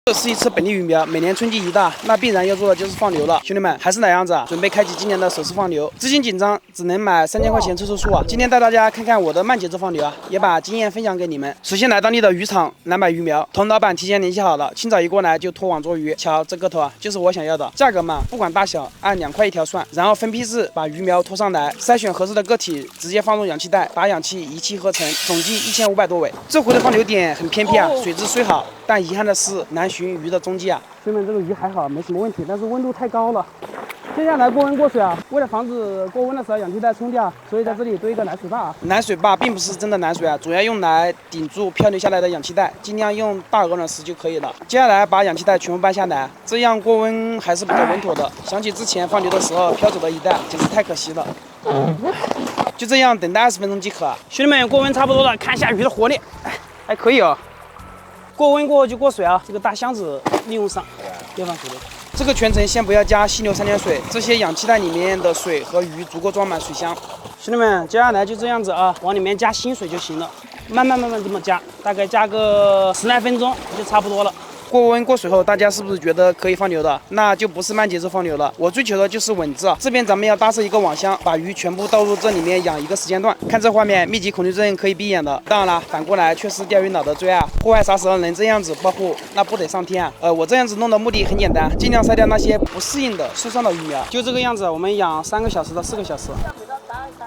这是一次本地鱼苗，每年春季一到，那必然要做的就是放流了。兄弟们，还是那样子，准备开启今年的首次放流。资金紧张，只能买3000块钱凑凑数啊。今天带大家看看我的慢节奏放流啊，也把经验分享给你们。首先来当地的渔场来买鱼苗，同老板提前联系好了，清早一过来就拖网捉鱼。瞧这个头啊，就是我想要的。价格嘛，不管大小，按2块一条算。然后分批次把鱼苗拖上来，筛选合适的个体，直接放入氧气袋，把氧气一气呵成，总计1500多尾。这回的放流点很偏僻啊，水质虽好，但遗憾的是难寻鱼的踪迹啊。兄弟们，这个鱼还好，没什么问题，但是温度太高了。接下来过温过水啊，为了防止过温的时候氧气袋冲掉，所以在这里堆一个奶水坝啊。奶水坝并不是真的奶水啊，主要用来顶住漂流下来的氧气袋，尽量用大鹅卵石就可以了。接下来把氧气袋全部搬下来，这样过温还是比较稳妥的。想起之前放流的时候飘走的一袋，简直太可惜了。就这样等待20分钟即可啊。兄弟们，过温差不多了，看一下鱼的活力，还可以哦。过温过后就过水啊，这个大箱子利用上，别放水了。这个全程先不要加溪流3点水，这些氧气袋里面的水和鱼足够装满水箱。兄弟们，接下来就这样子啊，往里面加新水就行了，慢慢这么加，大概加个10来分钟就差不多了。过温过水后，大家是不是觉得可以放流的？那就不是慢节奏放流了。我追求的就是稳字啊。这边咱们要搭设一个网箱，把鱼全部倒入这里面养一个时间段。看这画面，密集恐惧症可以闭眼的。当然了，反过来却是钓鱼佬的最爱。户外啥时候能这样子保护，那不得上天啊！我这样子弄的目的很简单，尽量筛掉那些不适应的、受伤的鱼苗。就这个样子，我们养3个小时到4个小时。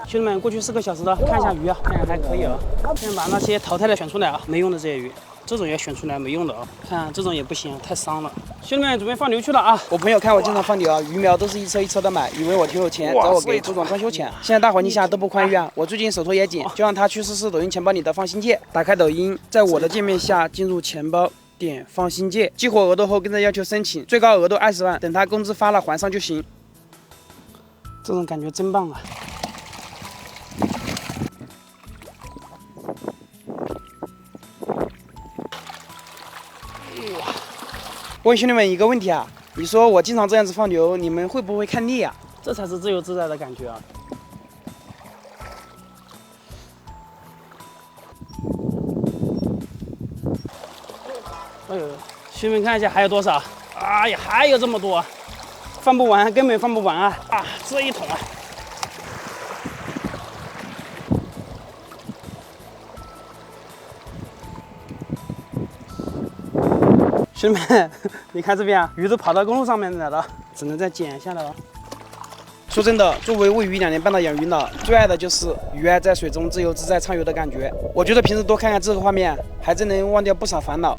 兄弟们，过去4个小时的看一下鱼啊，看还可以啊。先把那些淘汰的选出来啊，没用的这些鱼。这种也选出来没用的啊，看这种也不行，太伤了。兄弟们，准备放流去了啊！我朋友看我经常放流啊，鱼苗都是一车一车的买，以为我挺有钱，找我给周转装修钱。现在大环境下都不宽裕啊，我最近手头也紧，就让他去试试抖音钱包里的放心界。打开抖音，在我的界面下进入钱包，点放心界，激活额度后跟着要求申请，最高额度20万，等他工资发了还上就行。这种感觉真棒啊！问兄弟们一个问题啊，你说我经常这样子放流，你们会不会看腻啊？这才是自由自在的感觉啊！哎呦，兄弟们看一下还有多少？哎呀，还有这么多，放不完，根本放不完啊！啊，这一桶啊！兄弟们，你看这边啊，鱼都跑到公路上面来了，只能再捡下来了。说真的，作为喂鱼2年半的养鱼佬，最爱的就是鱼儿在水中自由自在畅游的感觉。我觉得平时多看看这个画面，还真能忘掉不少烦恼。